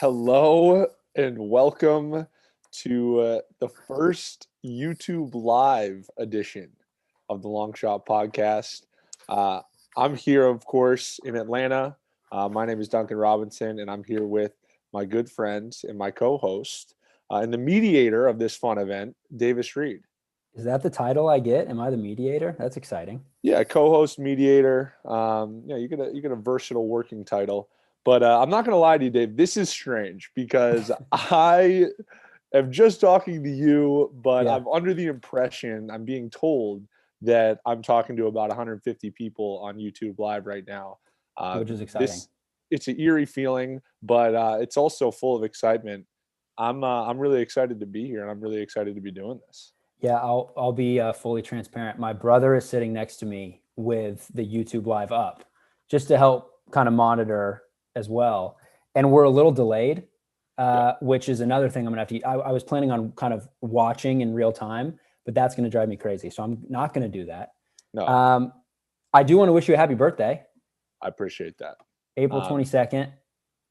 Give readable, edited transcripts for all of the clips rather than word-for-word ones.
Hello and welcome to the first YouTube Live edition of the Long Shot Podcast. I'm here, of course, in Atlanta. My name is Duncan Robinson, and I'm here with my good friend and my co-host and the mediator of this fun event, Davis Reid. Is that the title I get? Am I the mediator? That's exciting. Yeah, co-host, mediator. You get a versatile working title. But I'm not going to lie to you, Dave. This is strange because I am just talking to you, but I'm under the impression, I'm being told that I'm talking to about 150 people on YouTube Live right now. Which is exciting. It's an eerie feeling, but it's also full of excitement. I'm really excited to be here, and I'm really excited to be doing this. Yeah, I'll be fully transparent. My brother is sitting next to me with the YouTube Live up just to help kind of monitor as well. And we're a little delayed, which is another thing I'm gonna have to, I was planning on kind of watching in real time, but that's going to drive me crazy. So I'm not going to do that. No. I do want to wish you a happy birthday. I appreciate that. April 22nd,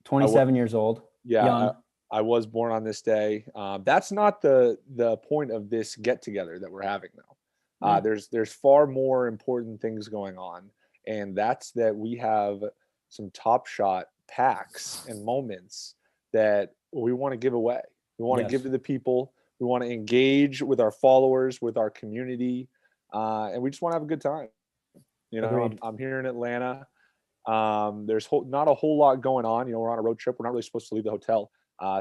27 years old. Yeah. Young. I was born on this day. That's not the point of this get together that we're having though. There's far more important things going on. And that's that we have some Top Shot packs and moments that we want to give away. We want to give to the people. We want to engage with our followers, with our community, and we just want to have a good time. You know, I'm here in Atlanta. There's not a whole lot going on. You know, we're on a road trip. We're not really supposed to leave the hotel.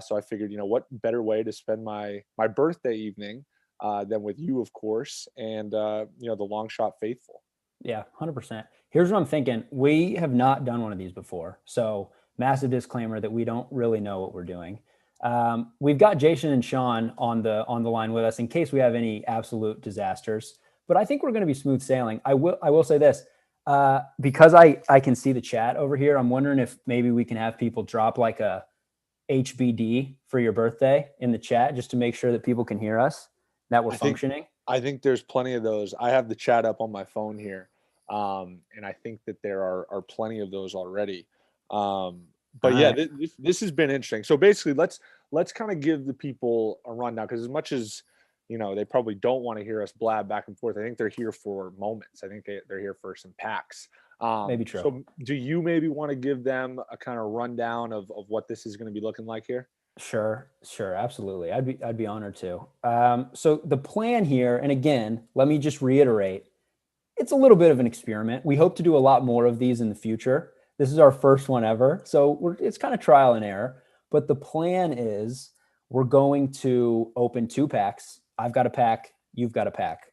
So I figured, you know, what better way to spend my birthday evening than with you, of course, and you know, the Long Shot faithful. Yeah, 100%. Here's what I'm thinking. We have not done one of these before. So massive disclaimer that we don't really know what we're doing. We've got Jason and Sean on the line with us in case we have any absolute disasters, but I think we're going to be smooth sailing. I will say this, because I can see the chat over here. I'm wondering if maybe we can have people drop like a HBD for your birthday in the chat just to make sure that people can hear us, that we're functioning. I think there's plenty of those. I have the chat up on my phone here. And I think that there are plenty of those already. But yeah, this has been interesting. So basically let's kind of give the people a rundown, because as much as, you know, they probably don't want to hear us blab back and forth, I think they're here for moments. I think they're here for some packs. Maybe true. So do you maybe want to give them a kind of rundown of what this is going to be looking like here? Sure. Absolutely. I'd be honored to. So the plan here, and again, let me just reiterate, it's a little bit of an experiment. We hope to do a lot more of these in the future. This is our first one ever. So it's kind of trial and error, but the plan is we're going to open 2 packs. I've got a pack. You've got a pack.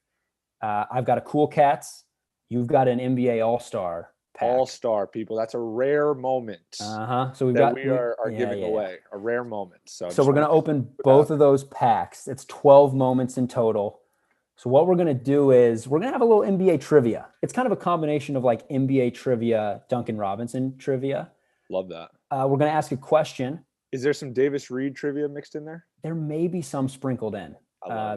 I've got a Cool Cats. You've got an NBA All-Star pack. All-Star, people. That's a rare moment. So we are giving away a rare moment. So we're going to open both of those packs. It's 12 moments in total. So what we're going to do is we're going to have a little NBA trivia. It's kind of a combination of like NBA trivia, Duncan Robinson trivia. Love that. We're going to ask a question. Is there some Davis Reid trivia mixed in there? There may be some sprinkled in. I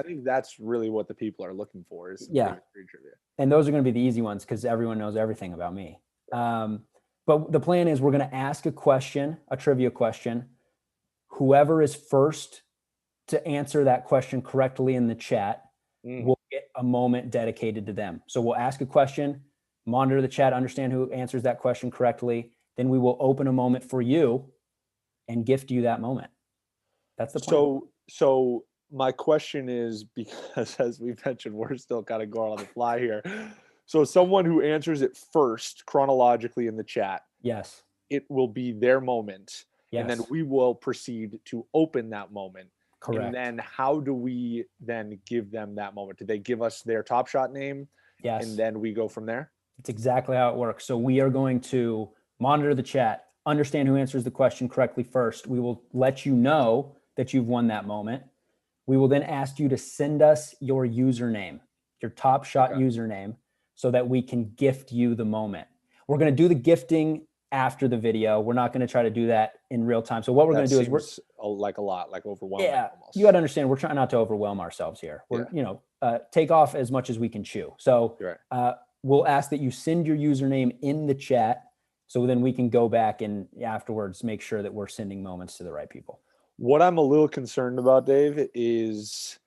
think that's really what the people are looking for, is Davis Reid trivia. And those are going to be the easy ones because everyone knows everything about me. But the plan is we're going to ask a question, a trivia question. Whoever is first to answer that question correctly in the chat will get a moment dedicated to them. So we'll ask a question, monitor the chat, understand who answers that question correctly. Then we will open a moment for you and gift you that moment. That's the plan. So my question is, because as we mentioned, we're still kind of going on the fly here. So someone who answers it first chronologically in the chat, yes, it will be their moment. Yes. And then we will proceed to open that moment. Correct. And then how do we then give them that moment? Do they give us their Top Shot name? Yes. And then we go from there? It's exactly how it works. So we are going to monitor the chat, understand who answers the question correctly first. We will let you know that you've won that moment. We will then ask you to send us your username, your Top Shot username, so that we can gift you the moment. We're going to do the gifting after the video. We're not going to try to do that in real time. So what we're going to do is like overwhelming. Yeah, almost. You got to understand, we're trying not to overwhelm ourselves here. We're, take off as much as we can chew. So we'll ask that you send your username in the chat So then we can go back and afterwards make sure that we're sending moments to the right people. What I'm a little concerned about, Dave, is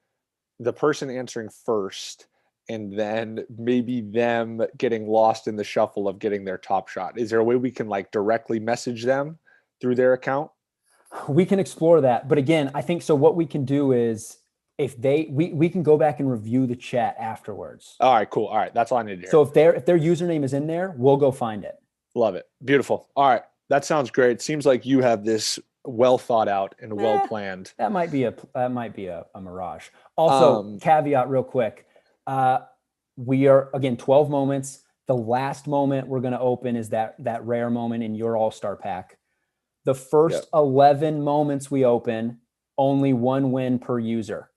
the person answering first and then maybe them getting lost in the shuffle of getting their top shot. Is there a way we can like directly message them through their account? We can explore that. But again, I think so what we can do is if we can go back and review the chat afterwards. All right, cool. All right. That's all I need to hear. So if their username is in there, we'll go find it. Love it. Beautiful. All right. That sounds great. Seems like you have this well thought out and well planned. That might be a mirage. Also, caveat real quick. We are again 12 moments. The last moment we're going to open is that rare moment in your all-star pack. The first 11 moments we open, only one win per user.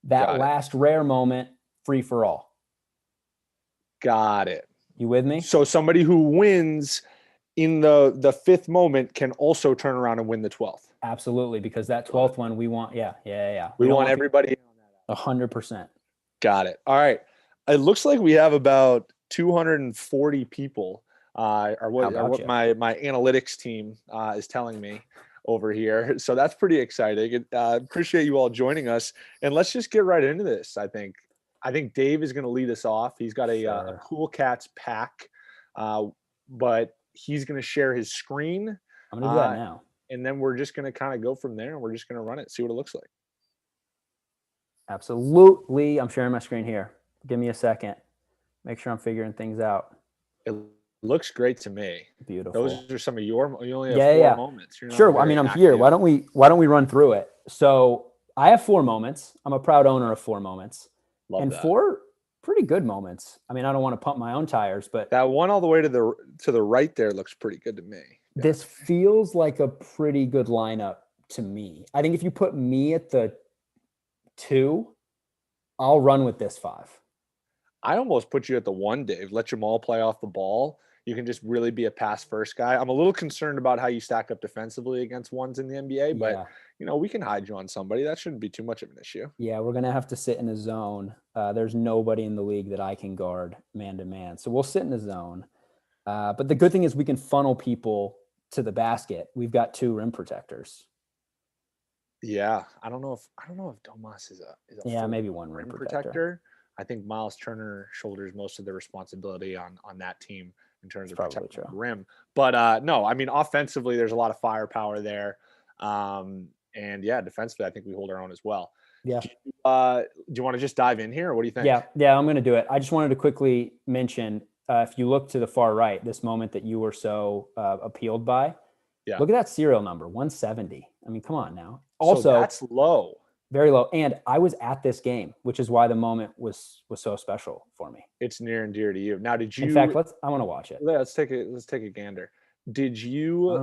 That last rare moment, free for all. Got it. You with me? So somebody who wins in the fifth moment can also turn around and win the 12th. Absolutely, because that 12th one we want. We want everybody on that. 100%. Got it. All right. It looks like we have about 240 people. Or what my analytics team is telling me over here. So that's pretty exciting. Appreciate you all joining us. And let's just get right into this. I think Dave is going to lead us off. He's got a Cool Cats pack, but he's going to share his screen. I'm going to do that now. And then we're just going to kind of go from there, and we're just going to run it, see what it looks like. Absolutely. I'm sharing my screen here. Give me a second. Make sure I'm figuring things out. It looks great to me. Beautiful. Those are some of you only have 4 moments. Sure. I mean, I'm here. Why don't we run through it? So I have 4 moments. I'm a proud owner of 4 moments. Love that. 4 pretty good moments. I mean, I don't want to pump my own tires, but that one all the way to the right there looks pretty good to me. Yeah. This feels like a pretty good lineup to me. I think if you put me at the 2, I'll run with this 5. I almost put you at the 1, Dave. Let Jamal play off the ball. You can just really be a pass first guy. I'm a little concerned about how you stack up defensively against ones in the NBA, but we can hide you on somebody. That shouldn't be too much of an issue. Yeah, we're going to have to sit in a zone. There's nobody in the league that I can guard man to man. So we'll sit in a zone. But the good thing is we can funnel people to the basket. We've got 2 rim protectors. Yeah, I don't know if Domas is a maybe 1 rim protector. I think Miles Turner shoulders most of the responsibility on that team in terms of protecting the rim. But no, I mean, offensively, there's a lot of firepower there. And defensively, I think we hold our own as well. Yeah. Do you want to just dive in here, or what do you think? Yeah, I'm going to do it. I just wanted to quickly mention, if you look to the far right, this moment that you were so appealed by, look at that serial number, 170. I mean, come on now. Also, so that's low. Very low. And I was at this game, which is why the moment was so special for me. It's near and dear to you. Now, did you? In fact, I want to watch it. Let's take a gander. Did you?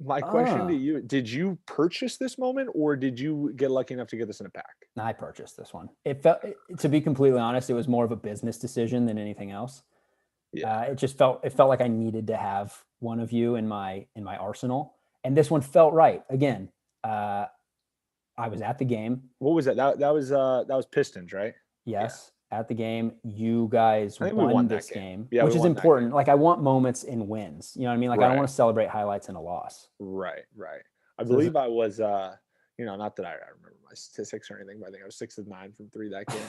My question to you: did you purchase this moment, or did you get lucky enough to get this in a pack? I purchased this one. It felt, to be completely honest, it was more of a business decision than anything else. Yeah. It felt like I needed to have one of you in my arsenal, and this one felt right. Again, I was at the game. What was that? That was Pistons, right? Yes, at the game. You guys won this game, which is important. Like, I want moments in wins. You know what I mean? Like, I don't want to celebrate highlights in a loss. Right. I believe I was, not that I remember my statistics or anything, but I think I was 6 of 9 from 3 that game.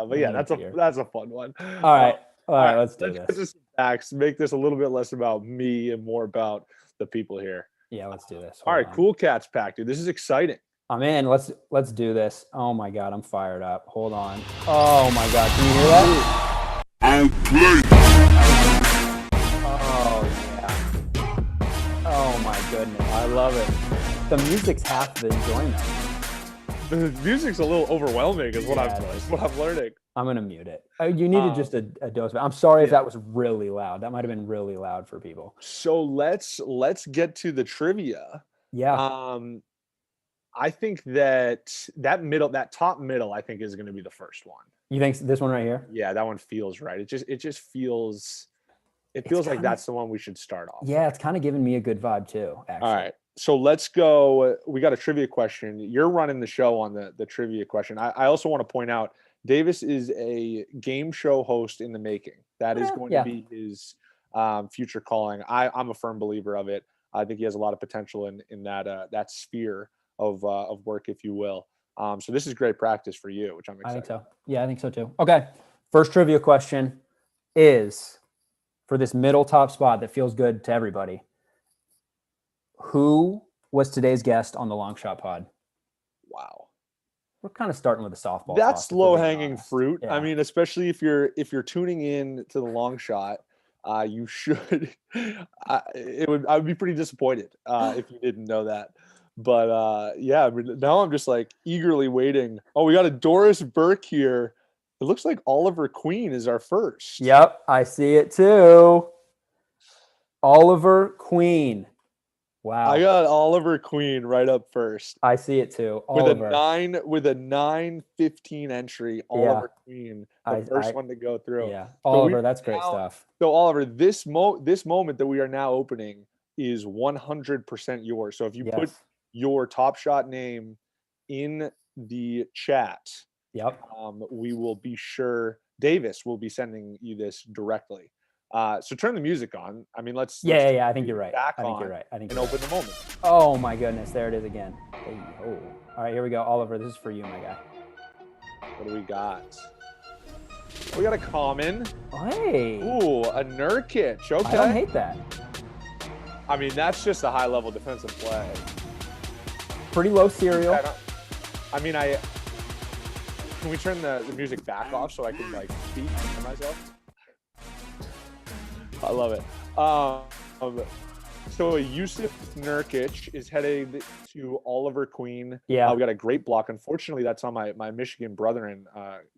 But yeah, that's a fun one. All right, let's do this. Just facts. Make this a little bit less about me and more about the people here. Yeah, let's do this. All right, Cool Cats pack, dude. This is exciting. I'm in. Let's do this. Oh my God, I'm fired up. Hold on. Oh my God, can you hear that? Oh yeah. Oh my goodness, I love it. The music's half the enjoyment. The music's a little overwhelming, is what I'm learning. I'm gonna mute it. You needed just a dose of it. I'm sorry if that was really loud. That might have been really loud for people. So let's get to the trivia. Yeah. I think that top middle, I think, is going to be the first one. You think this one right here? Yeah, that one feels right. It just feels like that's the one we should start off. Yeah, it's kind of giving me a good vibe too, actually. All right. So let's go. We got a trivia question. You're running the show on the trivia question. I also want to point out Davis is a game show host in the making. That is going to Yeah, be his future calling. I'm a firm believer of it. I think he has a lot of potential in that sphere of work, if you will. So this is great practice for you, which I'm I excited. think so. Yeah, I think so too. Okay. First trivia question is for this middle top spot that feels good to everybody. Who was today's guest on the Long Shot Pod? Wow. We're kind of starting with a softball That's toss, if we're low being hanging honest. fruit. I Yeah. mean, especially if you're tuning in to the long shot, you should. I would be pretty disappointed if you didn't know that. But yeah, I mean, now I'm just like eagerly waiting. Oh, we got a Doris Burke here. It looks like Oliver Queen is our first. Yep, I see it too. Oliver Queen. I Wow. got Oliver Queen right up first. I see it too. With Oliver. a 9:15 entry, Yeah. Oliver Queen, the first I one to go through. yeah. So we Oliver, are that's great now stuff. so Oliver, this moment that we are now opening is 100% yours. So if you put Yes. your Top Shot name in the chat, Yep. we will be sure Davis will be sending you this directly. So turn the music on. I mean, let's Yeah, turn I the think you're music right. back I think on you're right. I think and you're open right. the moment. Oh my goodness, there it is again. Hey, oh. All right, here we go. Oliver, this is for you, my guy. What do we got? We got a common. Hey. Ooh, a Nurkic. Okay. I don't hate that. I mean, that's just a high-level defensive play. Pretty low serial. I mean, can we turn the music back off so I can like speak to myself? I love it. So Yusuf Nurkic is headed to Oliver Queen. Yeah. We got a great block. Unfortunately, that's on my Michigan brethren,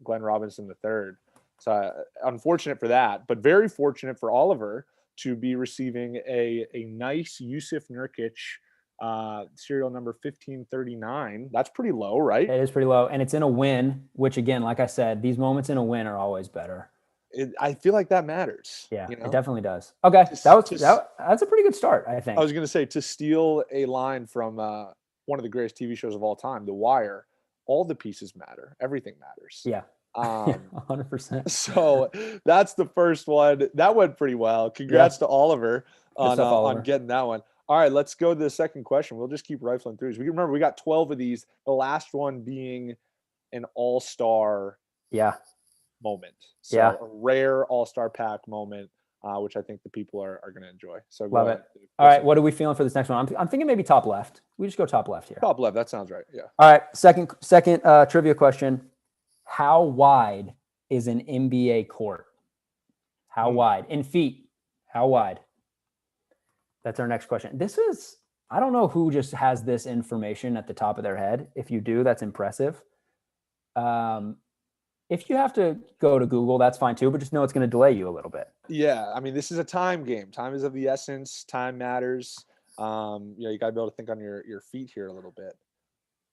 Glenn Robinson III. So unfortunate for that, but very fortunate for Oliver to be receiving a nice Yusuf Nurkic serial number 1539. That's pretty low, right? It is pretty low. And it's in a win, which again, like I said, these moments in a win are always better. I feel like that matters. Yeah, you know? it definitely does. Okay. That's a pretty good start, I think. I was going to say, to steal a line from one of the greatest TV shows of all time, The Wire, all the pieces matter. Everything matters. Yeah. 100%. So that's the first one. That went pretty well. Congrats to Oliver on getting that one. All right, let's go to the second question. We'll just keep rifling through. We remember we got 12 of these. The last one being an all-star moment. So a rare all-star pack moment, which I think the people are going to enjoy. So love it. All right, what are we feeling for this next one? I'm thinking maybe top left. We just go top left here. Top left. That sounds right. Yeah. All right. Second trivia question. How wide is an NBA court? How wide? In feet. How wide? That's our next question. I don't know who just has this information at the top of their head. If you do, that's impressive. If you have to go to Google, that's fine too, but just know it's going to delay you a little bit. Yeah. I mean, this is a time game. Time is of the essence. Time matters. You got to be able to think on your feet here a little bit.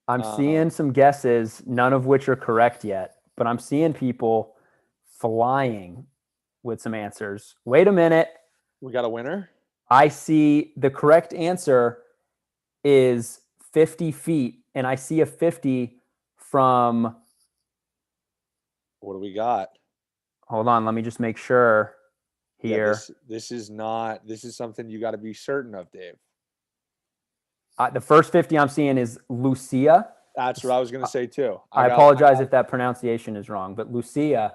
I'm seeing some guesses, none of which are correct yet, but I'm seeing people flying with some answers. Wait a minute. We got a winner? I see the correct answer is 50 feet, and I see a 50 from... What do we got? Hold on, let me just make sure here. Yeah, this is something you got to be certain of, Dave. The first 50 I'm seeing is Lucia. That's what I was going to say too. I apologize if that pronunciation is wrong, but Lucia.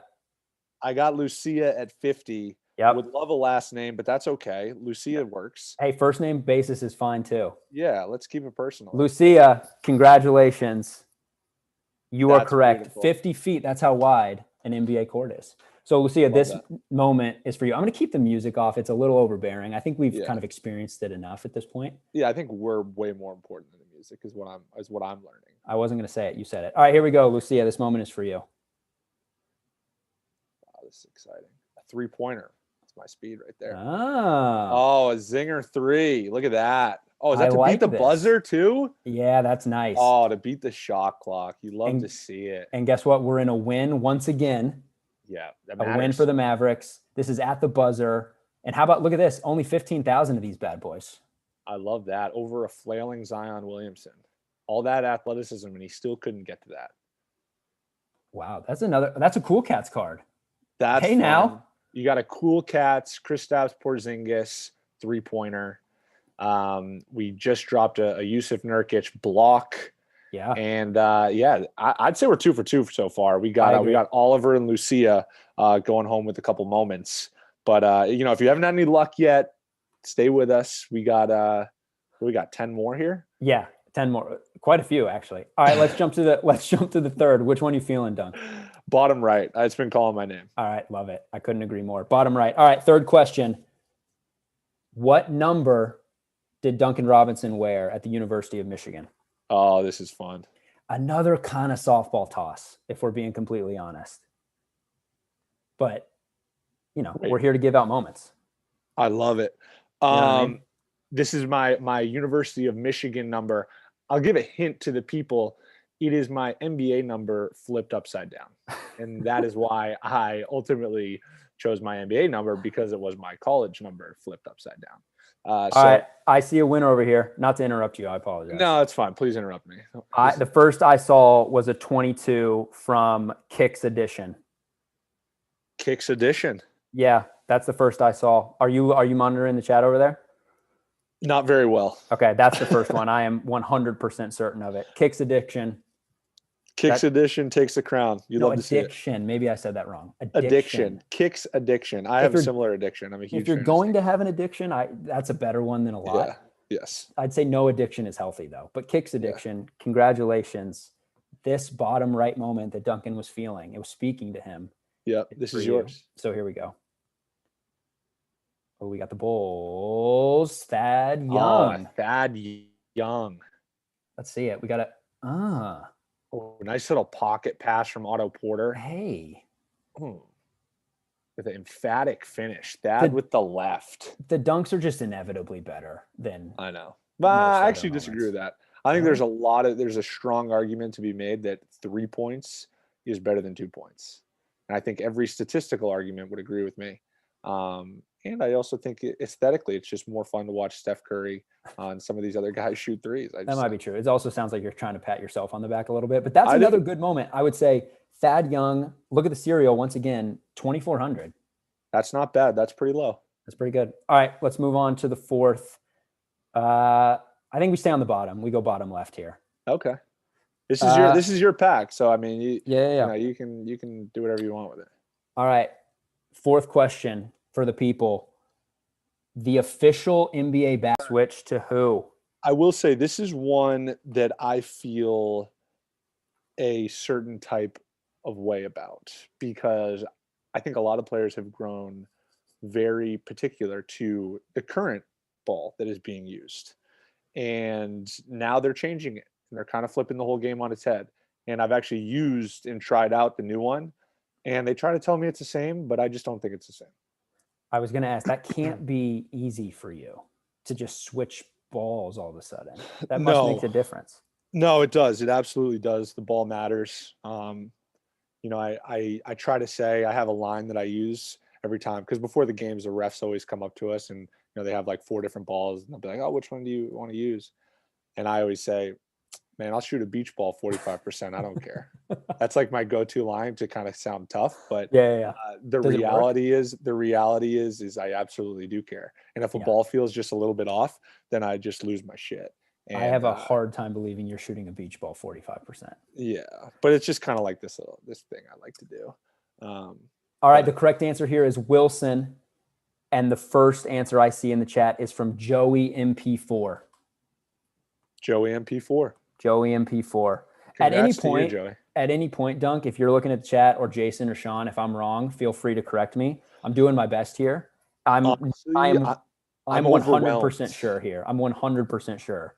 I got Lucia at 50. Yep. Would love a last name, but that's okay. Lucia works. Hey, first name basis is fine too. Yeah, let's keep it personal. Lucia, congratulations. You are correct. Beautiful. 50 feet, that's how wide an NBA court is. So, Lucia, this moment is for you. I'm going to keep the music off. It's a little overbearing. I think we've kind of experienced it enough at this point. Yeah, I think we're way more important than the music is what I'm learning. I wasn't going to say it. You said it. All right, here we go, Lucia. This moment is for you. Wow, this is exciting. A 3-pointer. That's my speed right there. Oh, a zinger 3. Look at that. Oh, is that to beat the buzzer too? Yeah, that's nice. Oh, to beat the shot clock. You love to see it. And guess what? We're in a win once again. Yeah, a win for the Mavericks. This is at the buzzer. And how about, look at this, only 15,000 of these bad boys. I love that. Over a flailing Zion Williamson. All that athleticism, and he still couldn't get to that. Wow, that's a Cool Cats card. That's Hey, fun. now. You got a Cool Cats, Kristaps Porzingis 3-pointer. We just dropped a Yusuf Nurkic block. Yeah. And I'd say we're 2 for 2 so far. We I got agree. Oliver and Lucia going home with a couple moments. But if you haven't had any luck yet, stay with us. We got 10 more here. Yeah, 10 more. Quite a few, actually. All right, let's jump to the third. Which one are you feeling, Dunk? Bottom right. It's been calling my name. All right, love it. I couldn't agree more. Bottom right. All right, third question. What number did Duncan Robinson wear at the University of Michigan? Oh, this is fun. Another kind of softball toss, if we're being completely honest. But, we're here to give out moments. I love it. You know what I mean? This is my University of Michigan number. I'll give a hint to the people. It is my NBA number flipped upside down. And that is why I ultimately chose my NBA number, because it was my college number flipped upside down. All right, I see a winner over here. Not to interrupt you, I apologize. No, it's fine. Please interrupt me. The first I saw was a 22 from Kicks Edition. Kicks Edition. Yeah, that's the first I saw. Are you monitoring the chat over there? Not very well. Okay, that's the first one. I am 100% certain of it. Kicks Addiction. Kicks Edition takes the crown. Love to see it. Addiction. Maybe I said that wrong. Addiction. Kicks Addiction. I have a similar addiction. I'm a huge If you're fan going to have an addiction, that's a better one than a lot. Yeah. Yes. I'd say no addiction is healthy, though. But Kicks Addiction, Congratulations. This bottom right moment that Duncan was feeling, it was speaking to him. Yeah, this is yours. So here we go. Oh, we got the Bulls. Thad Young. Oh, Thad Young. Let's see it. We got Oh, nice little pocket pass from Otto Porter. Hey. With an emphatic finish. Thad with the left. The dunks are just inevitably better than. I know. But I actually disagree with that. I think there's a strong argument to be made that 3 points is better than 2 points. And I think every statistical argument would agree with me. And I also think aesthetically, it's just more fun to watch Steph Curry and some of these other guys shoot threes. That might be true. It also sounds like you're trying to pat yourself on the back a little bit, but that's another good moment. I would say Thad Young, look at the serial once again, 2,400. That's not bad. That's pretty low. That's pretty good. All right, let's move on to the fourth. I think we stay on the bottom. We go bottom left here. Okay. This is your pack. So I mean, you can do whatever you want with it. All right. Fourth question for the people. The official NBA back switch to who? I will say this is one that I feel a certain type of way about, because I think a lot of players have grown very particular to the current ball that is being used. And now they're changing it. And they're kind of flipping the whole game on its head. And I've actually used and tried out the new one. And they try to tell me it's the same, but I just don't think it's the same. I was going to ask, that can't be easy for you to just switch balls all of a sudden. That must make a difference. No, it does. It absolutely does. The ball matters. I try to say I have a line that I use every time, because before the games, the refs always come up to us and they have like 4 different balls and they'll be like, oh, which one do you want to use? And I always say, man, I'll shoot a beach ball 45%. I don't care. That's like my go-to line to kind of sound tough, but the reality is I absolutely do care. And if a ball feels just a little bit off, then I just lose my shit. And, I have a hard time believing you're shooting a beach ball 45%. Yeah, but it's just kind of like this thing I like to do. All right, the correct answer here is Wilson. And the first answer I see in the chat is from Joey MP4. Joey MP4. Joey MP4. Congrats at any point, Dunk, if you're looking at the chat, or Jason or Sean, if I'm wrong, feel free to correct me. I'm doing my best here. I'm 100% sure here. I'm 100% sure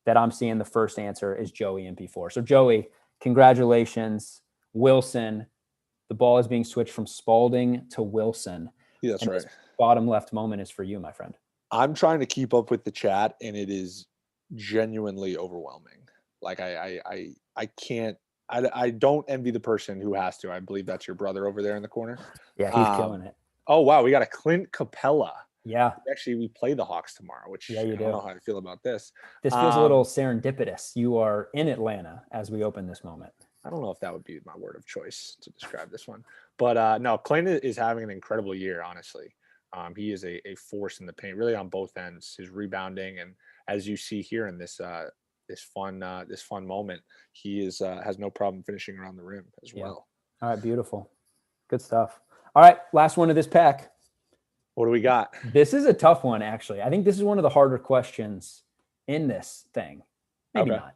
that I'm seeing the first answer is Joey MP4. So Joey, congratulations. Wilson, the ball is being switched from Spalding to Wilson. Yeah, that's right. This bottom left moment is for you, my friend. I'm trying to keep up with the chat, and it is genuinely overwhelming. Like I can't. I don't envy the person who has to. I believe that's your brother over there in the corner. Yeah, he's killing it. Oh wow, we got a Clint Capella. Yeah. Actually, we play the Hawks tomorrow, which I don't know how I feel about this. This feels a little serendipitous. You are in Atlanta as we open this moment. I don't know if that would be my word of choice to describe this one, but no, Clayton is having an incredible year. Honestly, he is a force in the paint, really on both ends. His rebounding, and as you see here in this this fun moment, he is has no problem finishing around the rim as well. All right, beautiful, good stuff. All right, last one of this pack. What do we got? This is a tough one, actually. I think this is one of the harder questions in this thing. Maybe not.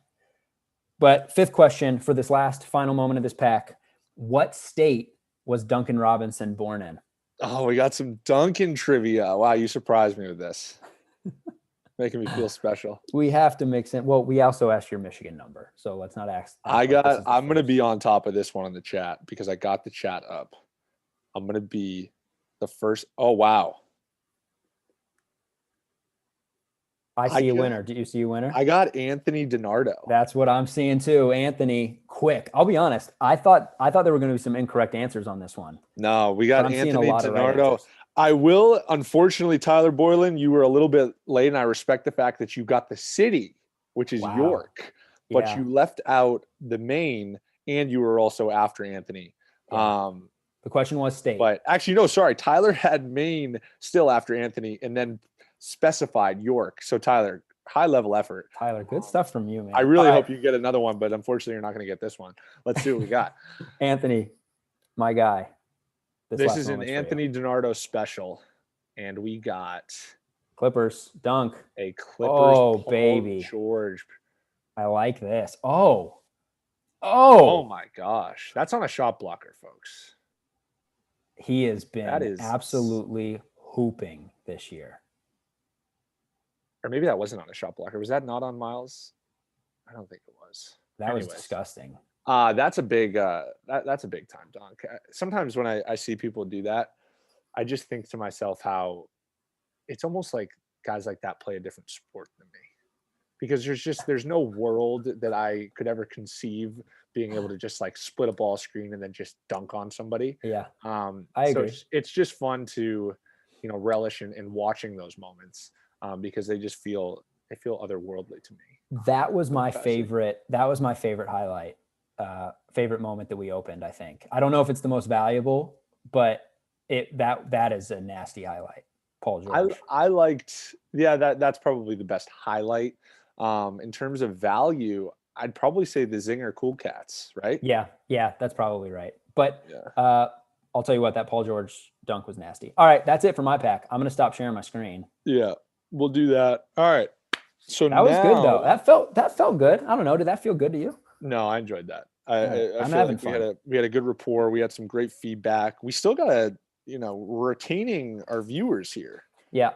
But fifth question for this last final moment of this pack. What state was Duncan Robinson born in? Oh, we got some Duncan trivia. Wow, you surprised me with this. Making me feel special. We have to mix in. Well, we also asked your Michigan number, so let's not ask. I'm going to be on top of this one in the chat because I got the chat up. I'm going to be the first. Oh, wow. I see a winner. Do you see a winner? I got Anthony DiNardo. That's what I'm seeing too. Anthony, quick. I'll be honest. I thought there were going to be some incorrect answers on this one. No, we got Anthony DiNardo. I will, unfortunately, Tyler Boylan, you were a little bit late, and I respect the fact that you got the city, which is York, but you left out the Maine, and you were also after Anthony. Yeah. The question was state. But actually, no, sorry. Tyler had Maine still after Anthony, and then specified York. So Tyler, high level effort. Tyler, good stuff from you, man. I really hope you get another one, but unfortunately you're not going to get this one. Let's see what we got. Anthony, my guy. This is an Anthony DiNardo special, and we got Clippers dunk. A Clippers. Oh, baby. George. I like this. Oh my gosh. That's on a shot blocker, folks. He has been absolutely hooping this year. Or maybe that wasn't on a shot blocker. Was that not on Miles? I don't think it was. That was disgusting. That's a big that's a big time dunk. Sometimes when I see people do that, I just think to myself how it's almost like guys like that play a different sport than me. Because there's no world that I could ever conceive being able to just like split a ball screen and then just dunk on somebody. Yeah. I agree. So it's just fun to, relish in watching those moments. Because they feel otherworldly to me. That was my favorite. That was my favorite highlight, favorite moment that we opened. I think. I don't know if it's the most valuable, but that is a nasty highlight. Paul George. I liked. Yeah, that's probably the best highlight. In terms of value, I'd probably say the Zinger Cool Cats. Right? Yeah, that's probably right. But I'll tell you what, that Paul George dunk was nasty. All right, that's it for my pack. I'm gonna stop sharing my screen. Yeah. We'll do that. All right. So that was good though. That felt good. I don't know. Did that feel good to you? No, I enjoyed that. I I'm having fun. We had a good rapport. We had some great feedback. We still got retaining our viewers here. Yeah.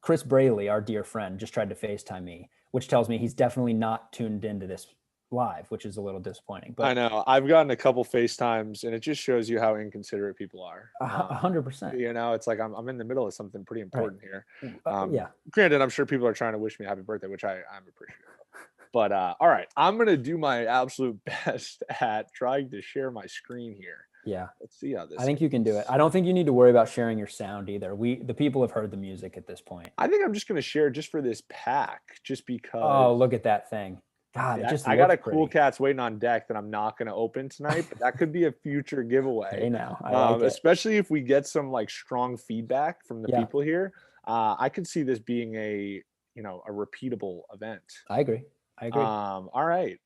Chris Braley, our dear friend, just tried to FaceTime me, which tells me he's definitely not tuned into this live, which is a little disappointing. But I know I've gotten a couple FaceTimes, and it just shows you how inconsiderate people are. 100%. It's like I'm in the middle of something pretty important here. Yeah. Granted, I'm sure people are trying to wish me happy birthday, which I'm appreciative of. But all right, I'm gonna do my absolute best at trying to share my screen here. Yeah. Let's see how this. I think you can do it. I don't think you need to worry about sharing your sound either. The people have heard the music at this point. I think I'm just gonna share just for this pack, just because. Oh, look at that thing. God, I got a Cool Cats waiting on deck that I'm not going to open tonight, but that could be a future giveaway. Hey, now, I like especially if we get some like strong feedback from the people here. I could see this being a repeatable event. I agree. All right,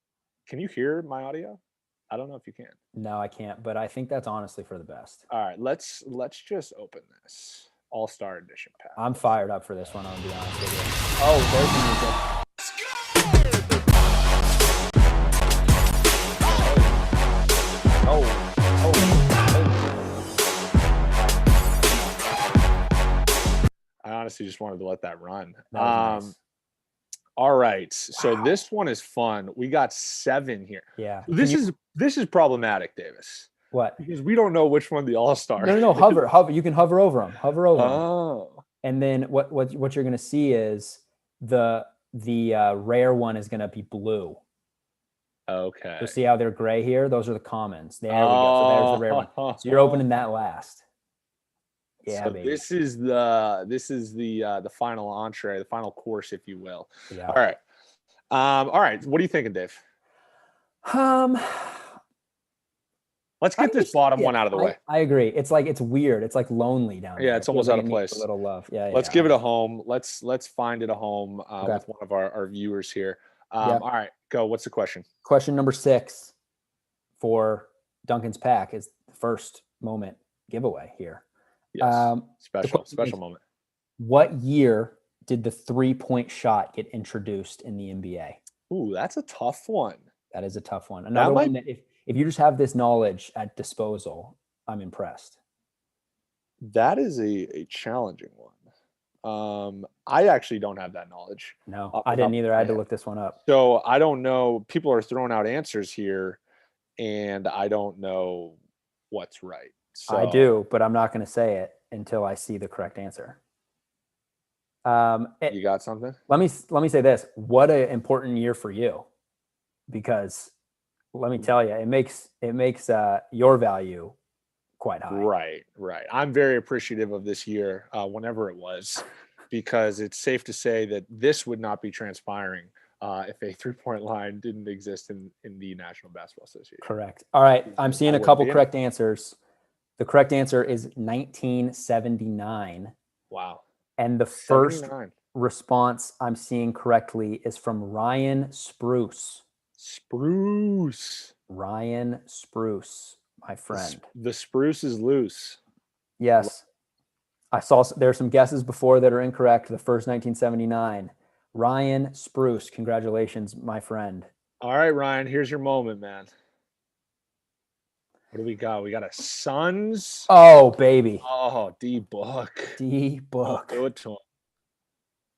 can you hear my audio? I don't know if you can. No, I can't, but I think that's honestly for the best. All right, let's just open this All-Star Edition pack. I'm fired up for this one. I'll be honest with you. Oh, there's the music. I honestly just wanted to let that run. Nice. All right. So this one is fun. We got 7 here. Yeah. This is problematic, Davis. What? Because we don't know which one the All-Star. No. Hover. You can hover over them. Oh. And then what you're going to see is the rare one is going to be blue. Okay. So see how they're gray here? Those are the commons. There we go. So there's the rare one. So you're opening that last. Yeah, so baby. This is the final entree, the final course, if you will. Yeah. All right. All right. What are you thinking, Dave? Let's get this bottom one out of the way. I agree. It's weird. It's like lonely down there. Yeah, it's almost out of place. A little love. Yeah. Let's give it a home. Let's find it a home Okay. with one of our viewers here. Yep. All right, go. What's the question? Question number 6 for Duncan's pack is the first moment giveaway here. Yes. Special moment. What year did the 3-point shot get introduced in the NBA? Ooh, that's a tough one. That is a tough one. Another one that if you just have this knowledge at disposal, I'm impressed. That is a challenging one. I actually don't have that knowledge. No, I didn't either. I had to look this one up. So I don't know. People are throwing out answers here, and I don't know what's right. So I do, but I'm not going to say it until I see the correct answer. You got something? Let me say this. What an important year for you, because let me tell you, it makes your value quite high. Right. I'm very appreciative of this year, whenever it was, because it's safe to say that this would not be transpiring if a 3-point line didn't exist in the National Basketball Association. Correct. All right. I'm seeing a couple correct answers. The correct answer is 1979. Wow. And the first response I'm seeing correctly is from Ryan Spruce. Ryan Spruce, my friend. The spruce is loose. Yes. I saw there's some guesses before that are incorrect. The first 1979. Ryan Spruce, congratulations, my friend. All right, Ryan, here's your moment, man. What do we got? We got a Suns. Oh, baby. Oh, D-Book. D-Book. Do it to him.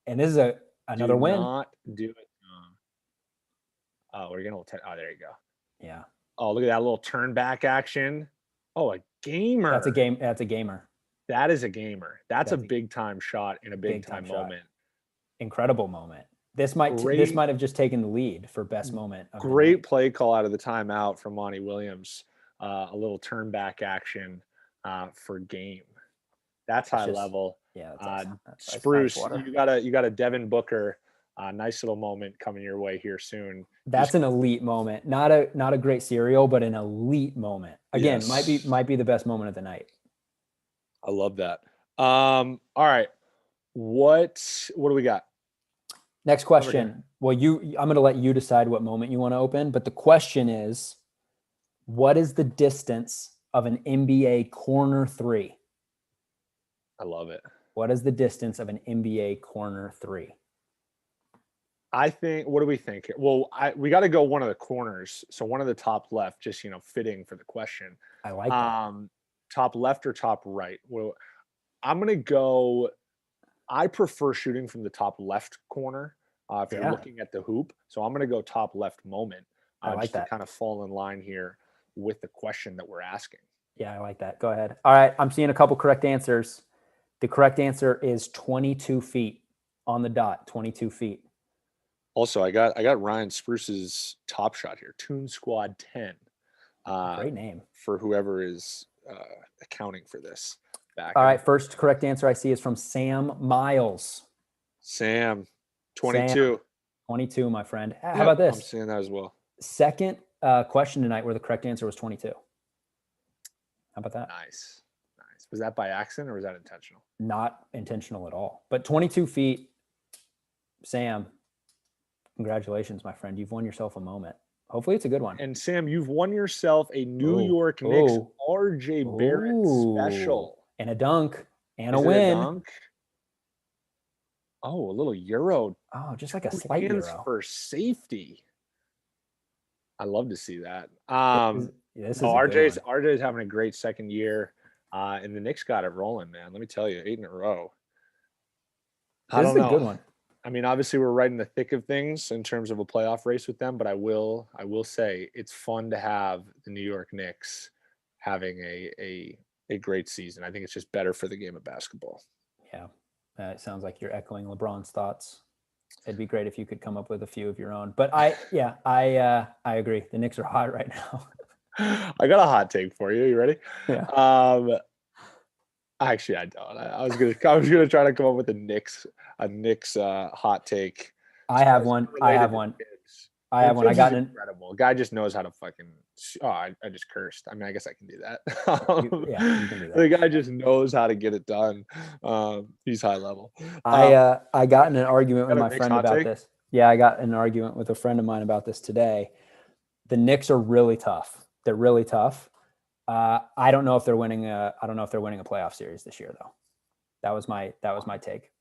And this is another win. Do not do it to him. Oh, we're going to... Oh, there you go. Yeah. Oh, look at that little turn back action. Oh, a gamer. That's a gamer. That is a gamer. That's a big time shot in a big time moment. Incredible moment. This might have just taken the lead for best moment. Great play call out of the timeout from Monty Williams. A little turn back action for game. That's high level. Yeah. That's Spruce, you got a Devin Booker. Nice little moment coming your way here soon. That's an elite moment. Not a great serial, but an elite moment. Again, yes. might be the best moment of the night. I love that. All right. What do we got? Next question. Well, I'm going to let you decide what moment you want to open, but the question is, what is the distance of an NBA corner 3? I love it. What is the distance of an NBA corner 3? I think, what do we think? Well, we got to go one of the corners. So one of the top left, just, fitting for the question. I like that. Top left or top right? Well, I'm going to go, I prefer shooting from the top left corner if you're looking at the hoop. So I'm going to go top left moment. I like that. To kind of fall in line here with the question that we're asking. Yeah, I like that. Go ahead. All right. I'm seeing a couple correct answers. The correct answer is 22 feet on the dot, 22 feet. Also, I got Ryan Spruce's top shot here, Toon Squad 10. Great name. For whoever is accounting for this. All right, first correct answer I see is from Sam Miles. Sam, 22. 22, my friend. How about this? I'm seeing that as well. Second question tonight where the correct answer was 22. How about that? Nice. Was that by accident or was that intentional? Not intentional at all. But 22 feet, Sam, congratulations, my friend. You've won yourself a moment. Hopefully it's a good one. And Sam, you've won yourself a New York Knicks RJ Barrett special. And a dunk. And a win. A dunk? Oh, a little Euro. Oh, just like a slight Euro. For safety. I love to see that. RJ's having a great second year. And the Knicks got it rolling, man. Let me tell you, 8 in a row. This is a good one. I mean, obviously we're right in the thick of things in terms of a playoff race with them, but I will say it's fun to have the New York Knicks having a great season. I think it's just better for the game of basketball. Yeah. It sounds like you're echoing LeBron's thoughts. It'd be great if you could come up with a few of your own. But I agree. The Knicks are hot right now. I got a hot take for you. You ready? Yeah. Actually, I don't. I was gonna try to come up with a Knicks hot take. I have one. I have one. I got an incredible. Guy just knows how to fucking. Oh, I just cursed. I mean, I guess I can do that. yeah, you can do that. The guy just knows how to get it done. He's high level. I got in an argument with my friend about take? this. Yeah, I got in an argument with a friend of mine about this today. The Knicks are really tough. They're really tough. I don't know if they're winning a playoff series this year, though. That was my take.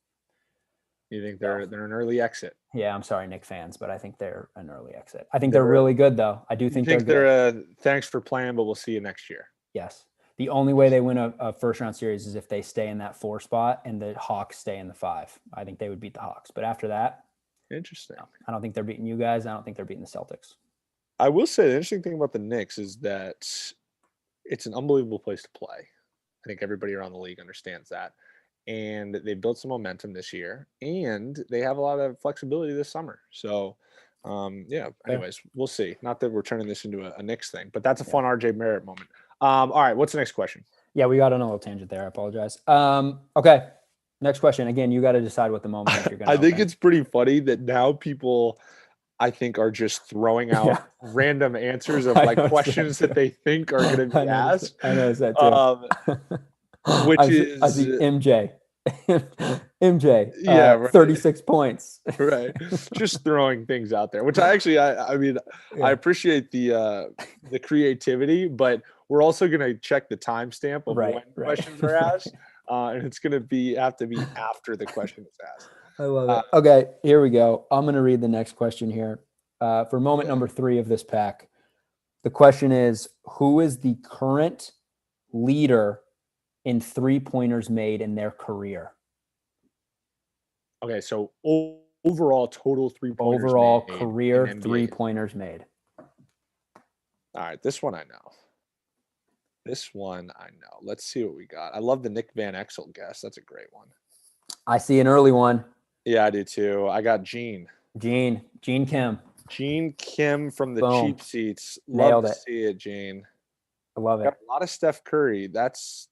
You think they're an early exit? Yeah, I'm sorry, Knicks fans, but I think they're an early exit. I think they're really good, though. I do think they're thanks for playing, but we'll see you next year. Yes. The only way they win a first round series is if they stay in that 4 spot and the Hawks stay in the 5. I think they would beat the Hawks. But after that, interesting. No, I don't think they're beating you guys. I don't think they're beating the Celtics. I will say the interesting thing about the Knicks is that it's an unbelievable place to play. I think everybody around the league understands that. And they built some momentum this year, and they have a lot of flexibility this summer. So, yeah. Anyways, we'll see. Not that we're turning this into a Knicks thing, but that's a fun RJ Merritt moment. All right, what's the next question? Yeah, we got on a little tangent there. I apologize. Okay, next question. Again, you got to decide what the moment is you're going to. I think it's pretty funny that now people, I think, are just throwing out random answers of like questions that they think are going to be asked. I noticed that too. Which I see MJ. MJ, yeah, right. 36 points. Right. Just throwing things out there, which I mean, I appreciate the creativity, but we're also going to check the timestamp of when questions are asked. And it's going to have to be after the question is asked. I love it. Okay, here we go. I'm going to read the next question here. For moment number 3 of this pack, the question is, who is the current leader in 3-pointers made in their career? Okay, so overall total 3-pointers overall career 3-pointers made. All right, this one I know. Let's see what we got. I love the Nick Van Exel guess. That's a great one. I see an early one. Yeah, I do too. I got Gene Kim. Gene Kim from the Cheap Seats. Love to see it, Gene. I love it. Got a lot of Steph Curry. That's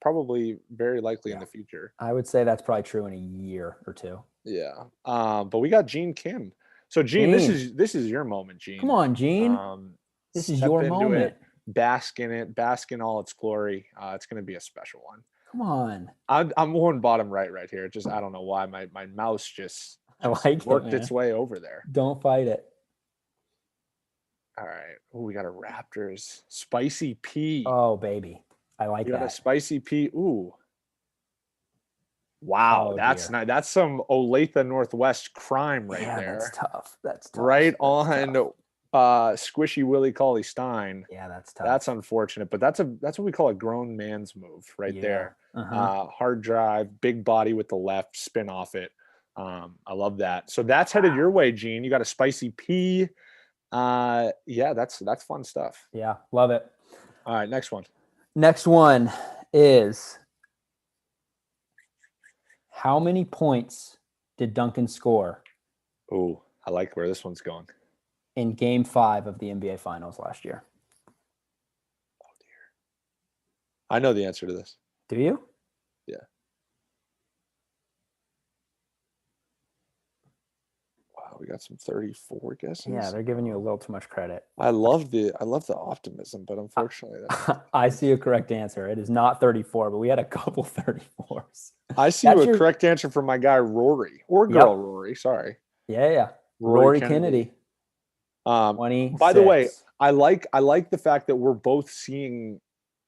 probably very likely in the future. I would say that's probably true in a year or 2. Yeah. But we got Gene Kim. So Gene, this is your moment, Gene. Come on, Gene. This is your moment. Bask in it. Bask in all its glory. It's going to be a special one. Come on. I'm going bottom right here. Just I don't know why my mouse just worked its way over there. Don't fight it. All right. Oh, we got a Raptors Spicy P. Oh, baby. I like that. You got a Spicy P. Ooh. Wow, that's nice. That's some Olathe Northwest crime right there. That's tough. That's tough. Right on Squishy Willie Cauley Stein. Yeah, that's tough. That's unfortunate, but that's what we call a grown man's move right there. Hard drive, big body with the left, spin off it. I love that. So that's headed your way, Gene. You got a Spicy P. Yeah, that's fun stuff. Yeah, love it. All right, next one. Next one is, how many points did Duncan score? Oh, I like where this one's going. In Game 5 of the NBA Finals last year. Oh, dear. I know the answer to this. Do you? Yeah. Wow, we got some 34 guesses. Yeah, they're giving you a little too much credit. I love the optimism, but unfortunately, I see a correct answer. It is not 34, but we had a couple 34s. I see a correct answer from my guy Rory or girl Rory. Sorry. Yeah. Rory Kennedy. 26. By the way, I like the fact that we're both seeing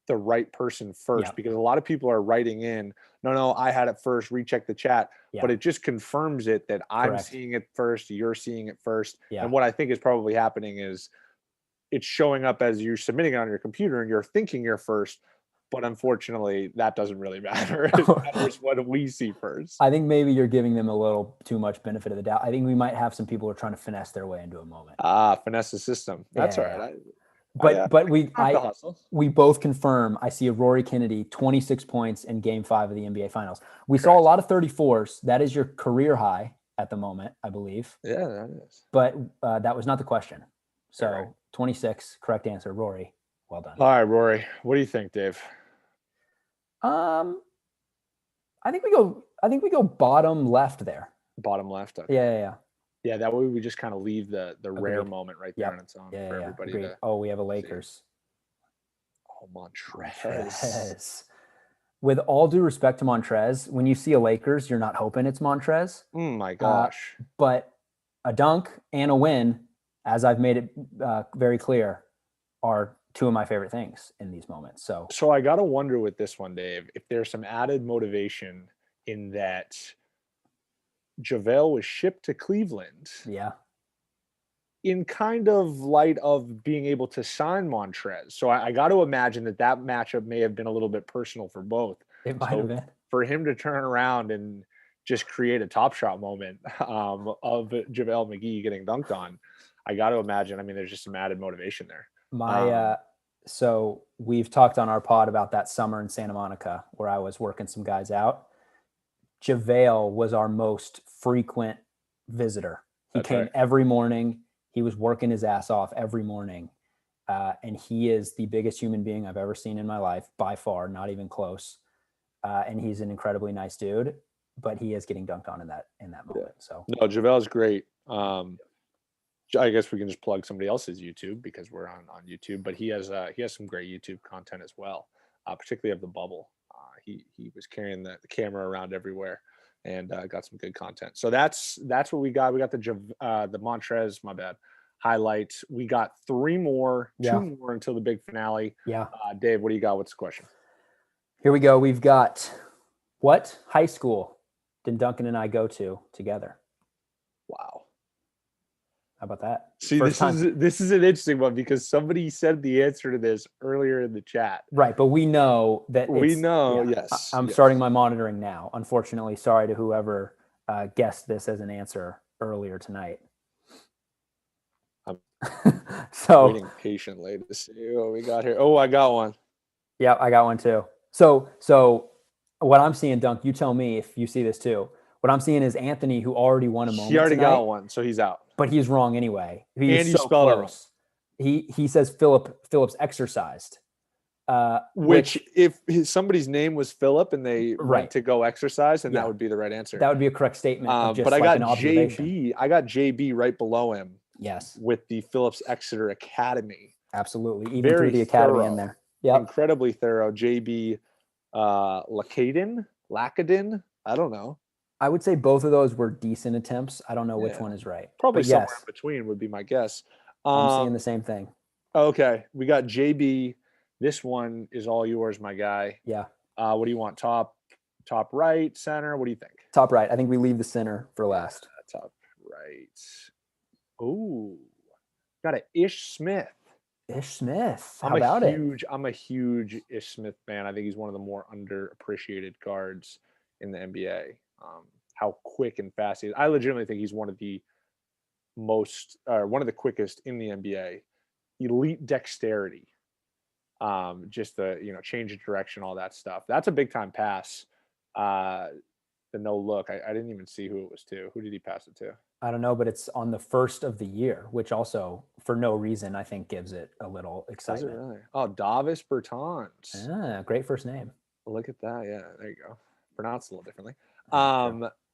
the right person first, because a lot of people are writing in, no, I had it first, recheck the chat, but it just confirms it that I'm seeing it first, you're seeing it first. And what I think is probably happening is it's showing up as you're submitting it on your computer and you're thinking you're first, but unfortunately that doesn't really matter. It matters what we see first. I think maybe you're giving them a little too much benefit of the doubt. I think we might have some people who are trying to finesse their way into a moment. Finesse the system. That's all right. But we both confirm. I see a Rory Kennedy 26 points in Game 5 of the NBA Finals. We saw a lot of 34s. That is your career high at the moment, I believe. Yeah, that is. But that was not the question. So 26, correct answer, Rory. Well done. All right, Rory. What do you think, Dave? I think we go bottom left there. Bottom left. Okay. Yeah. Yeah, that way we just kind of leave the rare Agreed. moment right there on Yep. its own Yeah, for yeah, yeah. everybody Agreed. to Oh, we have a see. Lakers. Oh, Montrez. Montrez. With all due respect to Montrez, when you see a Lakers, you're not hoping it's Montrez. My Uh, gosh. but a dunk and a win, as I've made it very clear, are two of my favorite things in these moments. So I got to wonder with this one, Dave, if there's some added motivation in that JaVale was shipped to Cleveland yeah, in kind of light of being able to sign Montrez. So I got to imagine that matchup may have been a little bit personal for both. it might have So been. for him to turn around and just create a top shot moment of JaVale McGee getting dunked on, I got to imagine. I mean, there's just some added motivation there. So we've talked on our pod about that summer in Santa Monica where I was working some guys out. JaVale was our most frequent visitor. He came every morning. He was working his ass off every morning. And he is the biggest human being I've ever seen in my life, by far, not even close. And he's an incredibly nice dude, but he is getting dunked on in that moment. So no, JaVale's great. I guess we can just plug somebody else's YouTube because we're on YouTube, but he has some great YouTube content as well, particularly of the bubble. He was carrying the camera around everywhere and got some good content. So that's what we got. We got the Montrez, my bad, highlights. We got two more until the big finale. Yeah. Dave, what do you got? What's the question? Here we go. We've got, what high school did Duncan and I go to together? Wow. How about that? See, this is an interesting one because somebody said the answer to this earlier in the chat. Right, but we know that yes. I'm starting my monitoring now. Unfortunately, sorry to whoever guessed this as an answer earlier tonight. I'm so waiting patiently to see what we got here. Oh, I got one. Yeah, I got one too. So what I'm seeing, Dunk, you tell me if you see this too. What I'm seeing is Anthony, who already won a moment. He already tonight, got one, so he's out. But he's wrong anyway. He so spelled close. It wrong. He says Phillips exercised. Which if somebody's name was Philip and they went to go exercise, then that would be the right answer. That would be a correct statement. But I got JB. I got JB right below him. Yes. With the Phillips Exeter Academy. Absolutely. Even through the academy in there. Yeah. Incredibly thorough. JB Lacadin? I don't know. I would say both of those were decent attempts. I don't know which one is right. Probably somewhere in between would be my guess. I'm seeing the same thing. Okay. We got JB. This one is all yours, my guy. Yeah. What do you want? Top right, center? What do you think? Top right. I think we leave the center for last. Top right. Ooh. Got an Ish Smith. Ish Smith. How about it? I'm a huge Ish Smith fan. I think he's one of the more underappreciated guards in the NBA. How quick and fast he is. I legitimately think he's one of the quickest in the NBA. Elite dexterity. Just the change of direction, all that stuff. That's a big time pass. The no look. I didn't even see who it was to. Who did he pass it to? I don't know, but it's on the first of the year, which also, for no reason, I think gives it a little excitement. Does it really? Oh, Davis Bertans. Great first name. Look at that. Yeah, there you go. Pronounced a little differently.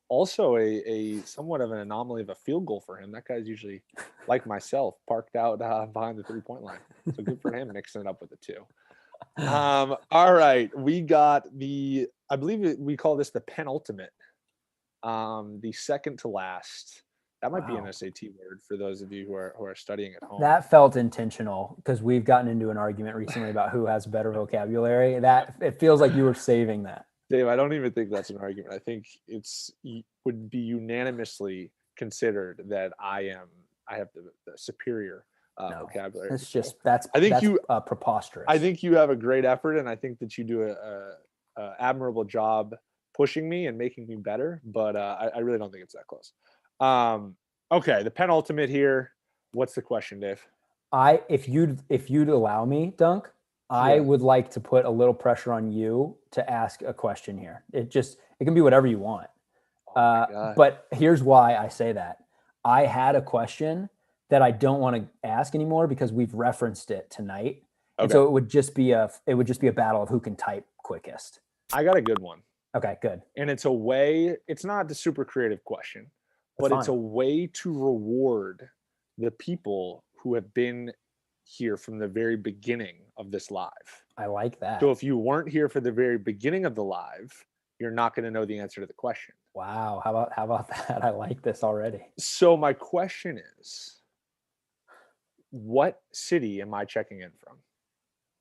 Also a somewhat of an anomaly of a field goal for him. That guy's usually, like myself, parked out behind the 3-point line. So good for him mixing it up with the two. All right. We got I believe we call this the penultimate. The second to last. That might be an SAT word for those of you who are studying at home. That felt intentional because we've gotten into an argument recently about who has better vocabulary. That it feels like you were saving that. Dave, I don't even think that's an argument. I think it would be unanimously considered that I have the superior vocabulary. It's just that's preposterous. I think you have a great effort, and I think that you do a admirable job pushing me and making me better. But I really don't think it's that close. Okay, the penultimate here. What's the question, Dave? If you'd allow me, Dunk, I would like to put a little pressure on you to ask a question here. It can be whatever you want. But here's why I say that. I had a question that I don't want to ask anymore because we've referenced it tonight. Okay. And so it would just be a battle of who can type quickest. I got a good one. Okay, good. And it's not the super creative question, but That's it's a fine. way to reward the people who have been here from the very beginning of this live. I like So that. if you weren't here for the very beginning of the live, you're not going to know the answer to the question. Wow. How about that? I like this already. So my question is, what city am I checking in from?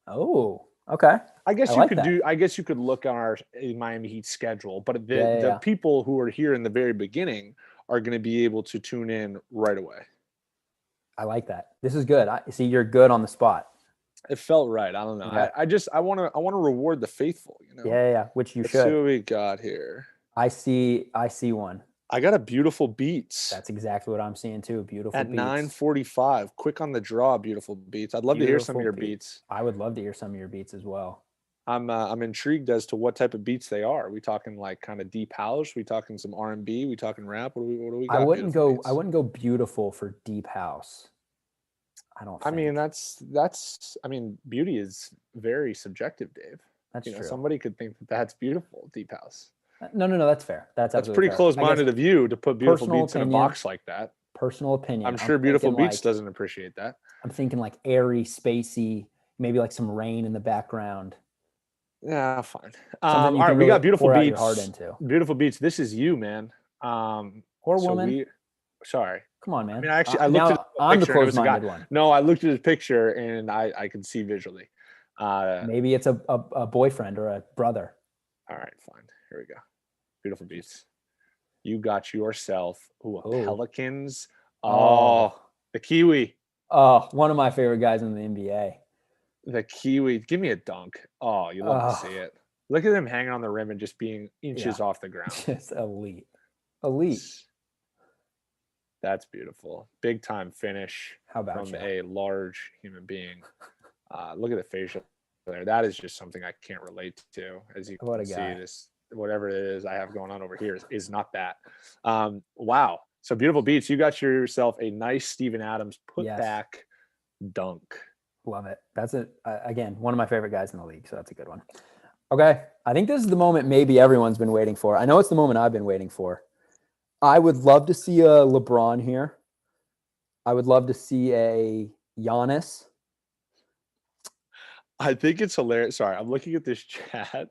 Oh, okay. I guess I you like could that. I guess you could look on our Miami Heat schedule, but the Yeah. people who are here in the very beginning are going to be able to tune in right away. I like that. This is good. I see you're good on the spot. It felt right. I don't know. Yeah. I want to reward the faithful. Yeah. Which you Let's see should. what we got here. I see one. I got a beautiful beats. That's exactly what I'm seeing too. Beautiful at beats. 9:45. Quick on the draw, beautiful beats. I'd love to hear some of your beats. I would love to hear some of your beats as well. I'm intrigued as to what type of beats they are. Are we talking like kind of deep house? Are we talking some R&B? Are we talking rap? What do we got? I wouldn't go beautiful for deep house. I don't think. I mean, that's I mean, beauty is very subjective, Dave. That's true. Somebody could think that that's beautiful, deep house. No, that's fair. That's pretty fair. close-minded of you to put beautiful beats opinion, in a box like that. Personal opinion. I'm sure beautiful beats doesn't appreciate that. I'm thinking like airy, spacey, maybe like some rain in the background. Yeah, fine. All right, we got beautiful beats. Heart into. Beautiful beats. This is you, man. Or woman. Sorry. Come on, man. I mean, I looked at I'm the close-minded one. No, I looked at his picture and I could see visually. Maybe it's a boyfriend or a brother. All right, fine. Here we go. Beautiful beats. You got yourself Pelicans. Oh, the Kiwi. Oh, one of my favorite guys in the NBA. The Kiwi. Give me a dunk. Oh, you love to see it. Look at him hanging on the rim and just being inches off the ground. Just elite. That's beautiful. Big time finish. How about from a large human being. Look at the facial there. That is just something I can't relate to. As you can see, this whatever it is I have going on over here is not that. Wow. So beautiful beats. You got yourself a nice Steven Adams put back dunk. Love it. That's again, one of my favorite guys in the league. So that's a good one. Okay. I think this is the moment maybe everyone's been waiting for. I know it's the moment I've been waiting for. I would love to see a LeBron here. I would love to see a Giannis. I think it's hilarious. Sorry, I'm looking at this chat.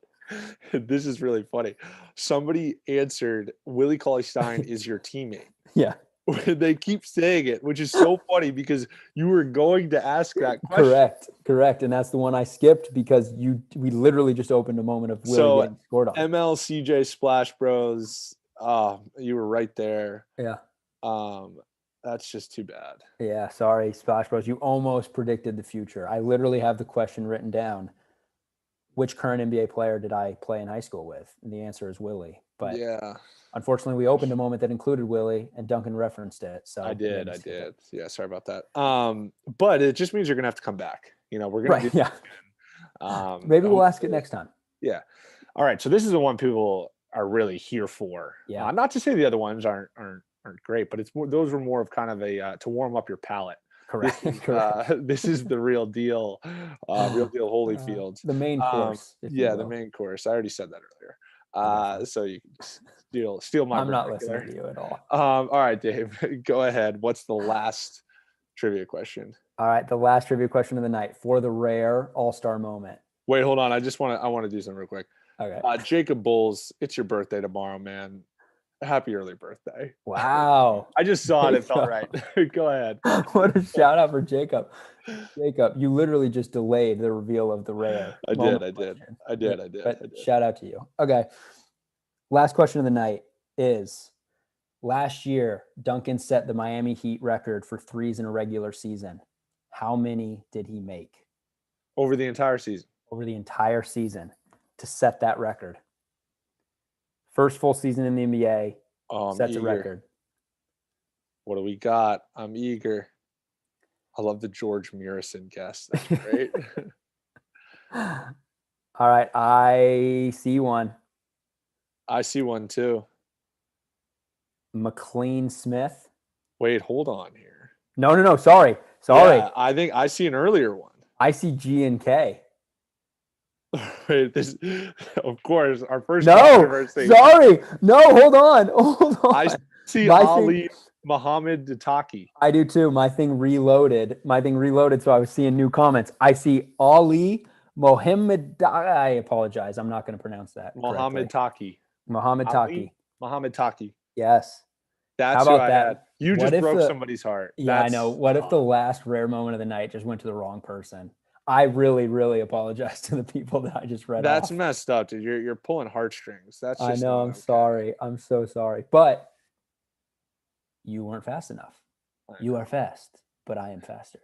This is really funny. Somebody answered, Willie Cauley-Stein is your teammate. Yeah. They keep saying it, which is so funny because you were going to ask that question. Correct. And that's the one I skipped because we literally just opened a moment of Willie getting scored on. MLCJ Splash Bros. You were right there. Yeah. That's just too bad. Yeah, sorry, Splash Bros. You almost predicted the future. I literally have the question written down. Which current NBA player did I play in high school with? And the answer is Willie. But unfortunately, we opened a moment that included Willie, and Duncan referenced it. So I did. Yeah, sorry about that. But it just means you're gonna have to come back. We're gonna do maybe we'll ask it next time. Yeah. All right. So this is the one people are really here for. Yeah. Not to say the other ones aren't great, but those were more of kind of a to warm up your palate. Correct. This is the real deal. Real deal Holyfield. The main course. The main course. I already said that earlier. So you can steal my. I'm not listening to you at all. All right, Dave, go ahead. What's the last trivia question? All right, the last trivia question of the night for the rare all-star moment. Wait, hold on. I want to do something real quick. Okay. Jacob Bulls, it's your birthday tomorrow, man. Happy early birthday. Wow. I just saw it. It felt right. Go ahead. What a shout out for Jacob. Jacob, you literally just delayed the reveal of the rare. I did. But shout out to you. Okay. Last question of the night is last year, Duncan set the Miami Heat record for threes in a regular season. How many did he make? Over the entire season. Over the entire season to set that record. First full season in the NBA, sets a record. What do we got? I'm eager. I love the George Murison guess. That's great. All right. I see one. I see one too. McLean Smith. Wait, hold on here. No. Sorry. Yeah, I think I see an earlier one. I see G and K. This, of course, our first. No, sorry. No, hold on. See My thing, Ali Muhammad Dataki. I do too. My thing reloaded. So I was seeing new comments. I see Ali Mohammed. I apologize. I'm not going to pronounce that correctly. Muhammad Taki. Mohammed Ali Taki. Muhammad Taki. Yes. How That's who about I had. that? You What just if broke the somebody's heart. Yeah, I know. What if the last rare moment of the night just went to the wrong person? I really, really apologize to the people that I just read that's off. messed up, dude. You're pulling heartstrings. That's I just know. not I'm okay. sorry. I'm so sorry. But you weren't fast enough. You are fast, but I am faster.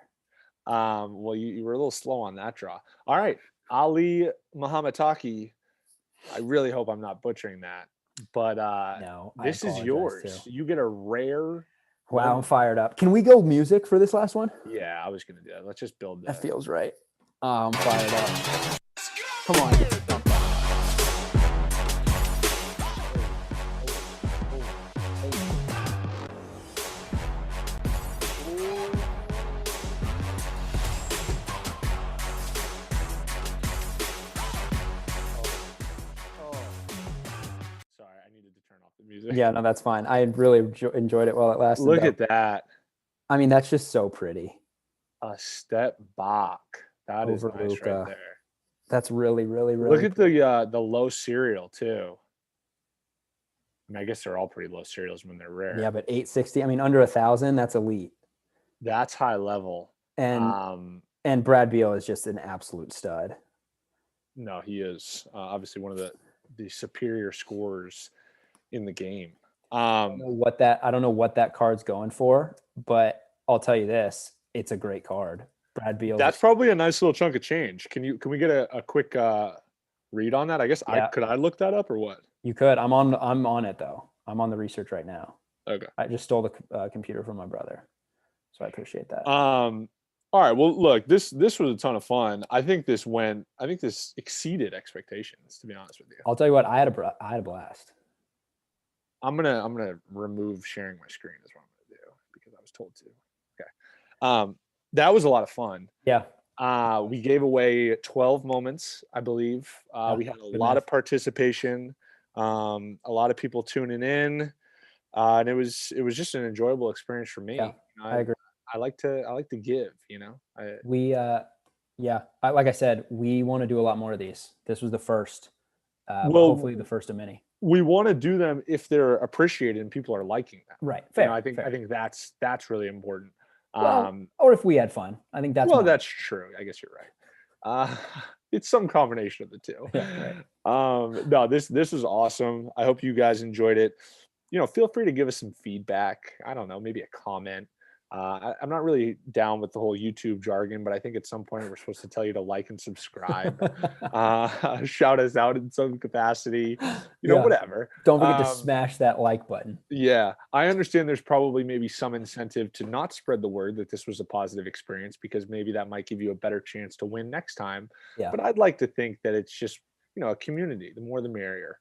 Well, you were a little slow on that draw. All right, Ali Muhammadaki. I really hope I'm not butchering that, but No, I this is apologize yours. too. You get a rare. Wow, I'm fired up. Can we go music for this last one? Yeah, I was gonna do that. Let's just build That that. feels right. I'm fired up. Come on, get the thump up. Sorry, I needed to turn off the music. Yeah, no, that's fine. I really enjoyed it while it lasted. Look though. at that. I mean, that's just so pretty. A step back. That is Over nice Luca. right there. That's really, really, really. Look at the low serial too. I mean, I guess they're all pretty low serials when they're rare. Yeah, but 860. I mean, under 1,000. That's elite. That's high level. And Brad Beal is just an absolute stud. No, he is obviously one of the superior scorers in the game. I don't know what that card's going for, but I'll tell you this: it's a great card. Brad Beal. That's probably a nice little chunk of change. Can we get a quick read on that? I guess could I look that up or what? You could. I'm on it though. I'm on the research right now. Okay. I just stole the computer from my brother, so I appreciate that. All right. Well, look, this was a ton of fun. I think this exceeded expectations, to be honest with you. I'll tell you what, I had a blast. I'm gonna remove sharing my screen is what I'm gonna do because I was told to. Okay. That was a lot of fun. Yeah. We gave away 12 moments, I believe. We had a lot of participation, a lot of people tuning in, and it was just an enjoyable experience for me. Yeah, I agree. I like to give. Like I said, we want to do a lot more of these. This was the first. Hopefully the first of many. We want to do them if they're appreciated and people are liking them. Right. Fair. I think that's really important. Or if we had fun, I think that's that's true. I guess you're right. It's some combination of the two. Yeah, right. No, this is awesome. I hope you guys enjoyed it. Feel free to give us some feedback. I don't know, maybe a comment. I'm not really down with the whole YouTube jargon, but I think at some point we're supposed to tell you to like and subscribe, shout us out in some capacity, whatever. Don't forget to smash that like button. Yeah, I understand there's probably maybe some incentive to not spread the word that this was a positive experience because maybe that might give you a better chance to win next time. Yeah. But I'd like to think that it's just, a community, the more the merrier.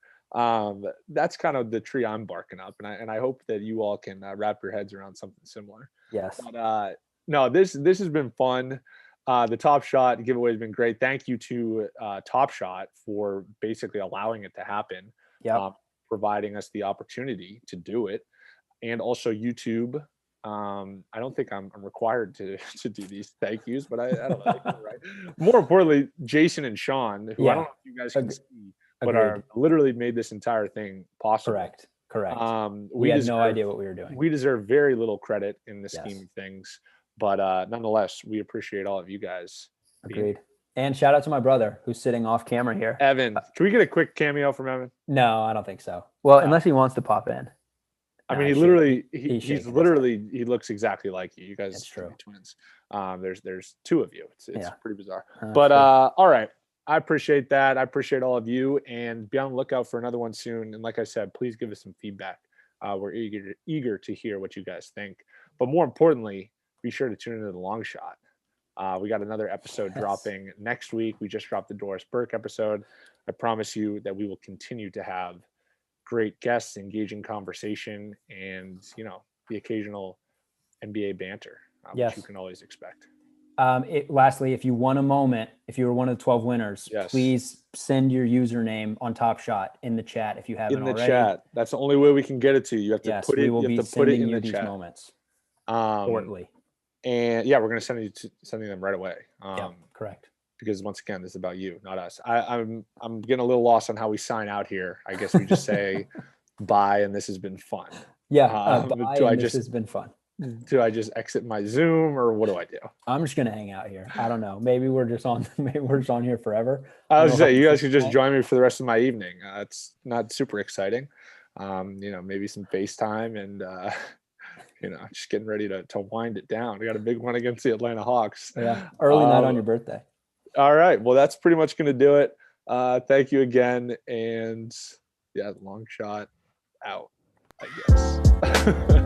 That's kind of the tree I'm barking up, and I hope that you all can wrap your heads around something similar. Yes. But no, this has been fun. The Top Shot giveaway has been great. Thank you to Top Shot for basically allowing it to happen. Yeah. Providing us the opportunity to do it, and also YouTube. I don't think I'm required to do these thank yous, but I don't know. Right. More importantly, Jason and Sean, who I don't know if you guys can see, but are literally made this entire thing possible. Correct. We had no idea what we were doing. We deserve very little credit in the scheme of things, but nonetheless, we appreciate all of you guys. Agreed. And shout out to my brother who's sitting off camera here. Evan, can we get a quick cameo from Evan? No, I don't think so. Well, unless he wants to pop in. I mean, he looks exactly like you. You guys are twins. There's two of you. It's pretty bizarre. But all right. I appreciate that. I appreciate all of you, and be on the lookout for another one soon. And like I said, please give us some feedback. We're eager to hear what you guys think. But more importantly, be sure to tune into the Long Shot. We got another episode dropping next week. We just dropped the Doris Burke episode. I promise you that we will continue to have great guests, engaging conversation, and the occasional NBA banter, which you can always expect. Lastly, if you won a moment, if you were one of the 12 winners, Yes. please send your username on Top Shot in the chat if you haven't In the already. chat. That's the only way we can get it to you. You have to Yes, put it. we will You be have to put it sending in you the these chat. moments shortly. And yeah, we're gonna sending them right away. Yeah, correct. Because once again, this is about you, not us. I'm getting a little lost on how we sign out here. I guess we just say bye, and this has been fun. Yeah, bye, and this has been fun. Do I just exit my Zoom, or what do I do? I'm just gonna hang out here. I don't know. Maybe we're just on. Maybe we're just on here forever. I was saying, you guys could just join me for the rest of my evening. It's not super exciting. Maybe some FaceTime and just getting ready to wind it down. We got a big one against the Atlanta Hawks. Yeah, early night on your birthday. All right. Well, that's pretty much going to do it. Thank you again. And yeah, long shot out, I guess.